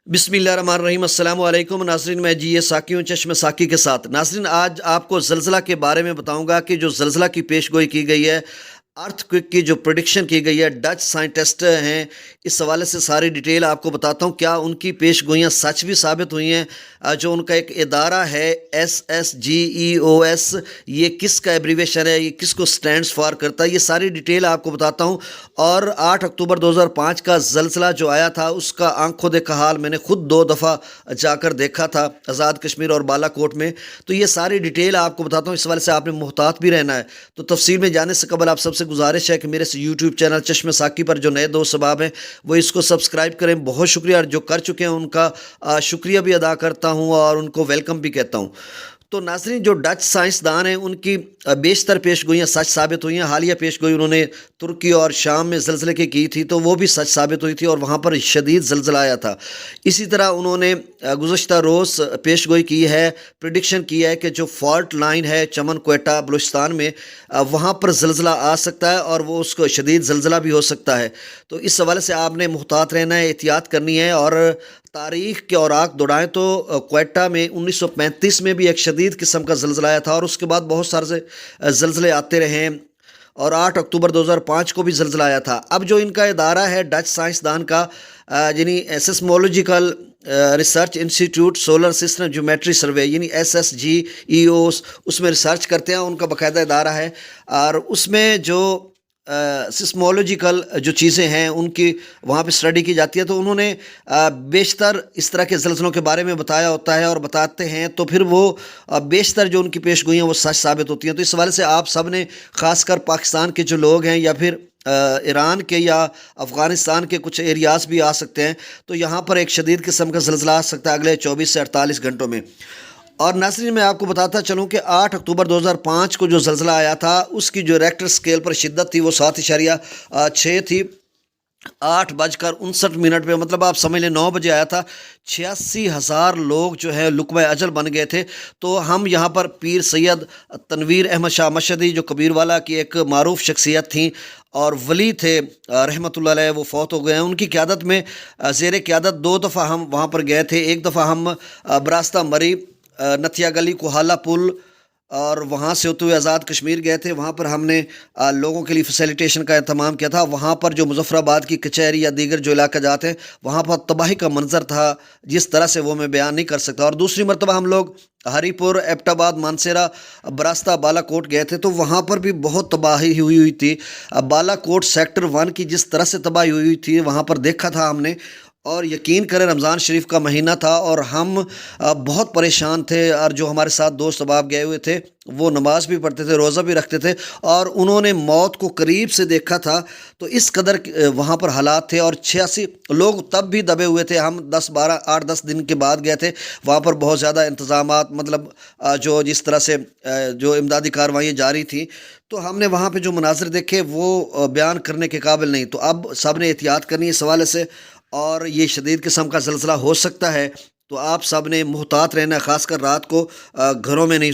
बिस्मिल्लाहिर्रहमानिर्रहीम। अस्सलाम वालेकुम नाज़रीन, मैं जी साकी हूँ चश्म साकी के साथ। नाज़रीन, आज आपको ज़लज़ला के बारे में बताऊंगा कि जो ज़लज़ला की पेशगोई की गई है, अर्थक्वेक की जो प्रेडिक्शन की गई है, डच साइंटिस्ट हैं, इस हवाले से सारी डिटेल आपको बताता हूँ। क्या उनकी पेशगोइयाँ सच भी साबित हुई हैं? जो उनका एक इदारा है SSGEOS, ये किसका एब्रीवेशन है, ये किसको स्टैंड्स फॉर करता है, ये सारी डिटेल आपको बताता हूँ। और 8 अक्टूबर 2005 का ज़लज़ला जो आया था, उसका आंखों देखा हाल मैंने खुद 2 दफ़ा जाकर देखा था, आज़ाद कश्मीर और बालाकोट में। तो ये सारी डिटेल आपको बताता हूँ, इस वाले से आपने मुहतात भी रहना है। तो तफसील में जाने से कबल आप सबसे गुजारिश है कि मेरे यूट्यूब चैनल चश्म साकी पर जो नए दोस्त सबाब हैं वो इसको सब्सक्राइब करें। बहुत शुक्रिया, और जो कर चुके हैं उनका शुक्रिया भी अदा करता हूँ और उनको वेलकम भी कहता हूँ। तो नाज़रीन, जो डच साइंसदान हैं उनकी बेशतर पेशगोइयाँ सच साबित हुई हैं। हालिया पेशगोई उन्होंने तुर्की और शाम में ज़लज़ले की थी, तो वो भी सच साबित हुई थी और वहाँ पर शदीद ज़लज़ला आया था। इसी तरह उन्होंने गुज़श्ता रोज़ पेशगोई की है, प्रिडिक्शन की है कि जो फॉल्ट लाइन है चमन कोयटा बलूचिस्तान में, वहाँ पर ज़लज़ला आ सकता है और वो उसको शदीद ज़लज़ला भी हो सकता है। तो इस हवाले से आपने मुहतात रहना है, एहतियात करनी है। और तारीख़ के औराक दौड़ाएँ तो क्वेटा में 1935 में भी एक शदीद किस्म का ज़लज़ला आया था और उसके बाद बहुत सारे ज़लज़ले आते रहे हैं, और 8 अक्टूबर 2005 को भी ज़लज़ला आया था। अब जो इनका इदारा है डच साइंसदान का, यानी seismological research institute solar system geometry survey, यानी SSGEOS, उसमें रिसर्च करते हैं, उनका बाकायदा इदारा है। और उसमें जो सिस्मोलॉजिकल जो चीज़ें हैं उनकी वहाँ पे स्टडी की जाती है। तो उन्होंने बेशतर इस तरह के ज़लज़लों के बारे में बताया होता है और बताते हैं, तो फिर वो बेशतर जो उनकी पेशगोइयाँ वो सच साबित होती हैं। तो इस हवाले से आप सब ने, ख़ासकर पाकिस्तान के जो लोग हैं या फिर ईरान के या अफ़गानिस्तान के कुछ एरियाज़ भी आ सकते हैं, तो यहाँ पर एक शदीद किस्म का ज़लज़ला आ सकता है अगले 24 से 48 घंटों में। और नाज़रीन, मैं आपको बताता चलूँ कि 8 अक्टूबर 2005 को जो ज़लज़ला आया था, उसकी जो रेक्टर स्केल पर शिद्दत थी वो 7.6 थी। 8:59 पे, मतलब आप समझ लें 9 बजे आया था। 86,000 लोग जो है लुक़्मा अजल बन गए थे। तो हम यहाँ पर पीर सैयद तनवीर अहमद शाह मशहदी, जो कबीरवाला की एक मारूफ शख्सियत थी और वली थे, रहमतुल्लाह अलैह, वो फ़ौत हो गए हैं। उनकी क़यादत में, ज़ेर क़यादत 2 दफ़ा हम वहाँ पर गए थे। एक दफ़ा हम बरास्ता मरी, नथिया गली, कोहाला पुल, और वहाँ से होते हुए आज़ाद कश्मीर गए थे। वहाँ पर हमने लोगों के लिए फैसिलिटेशन का इंतज़ाम किया था। वहाँ पर जो मुज़फ़्फ़राबाद की कचहरी या दीगर जो इलाका जाते हैं, वहाँ पर तबाही का मंज़र था, जिस तरह से वो मैं बयान नहीं कर सकता। और दूसरी मरतबा हम लोग हरीपुर, एबटाबाद, मानसेरा, बरास्ता, बालाकोट गए थे, तो वहाँ पर भी बहुत तबाही हुई थी। बालाकोट सेक्टर 1 की जिस तरह से तबाही हुई थी, वहाँ पर देखा था हमने। और यकीन करें, रमज़ान शरीफ का महीना था और हम बहुत परेशान थे। और जो हमारे साथ दोस्त अहबाब गए हुए थे, वो नमाज़ भी पढ़ते थे, रोज़ा भी रखते थे, और उन्होंने मौत को करीब से देखा था। तो इस कदर वहाँ पर हालात थे, और 86 लोग तब भी दबे हुए थे। हम 8-10 दिन के बाद गए थे। वहाँ पर बहुत ज़्यादा इंतज़ामात, मतलब जो जिस तरह से जो इमदादी कार्रवाइयाँ जारी थी, तो हमने वहाँ पे जो मनाज़िर देखे वो बयान करने के काबिल नहीं। तो अब सब ने एहतियात करनी है इस हवाले से, और ये शदीद किस्म का ज़लज़ला हो सकता है। तो आप सब ने मुहतात रहना है, ख़ासकर रात को घरों में नहीं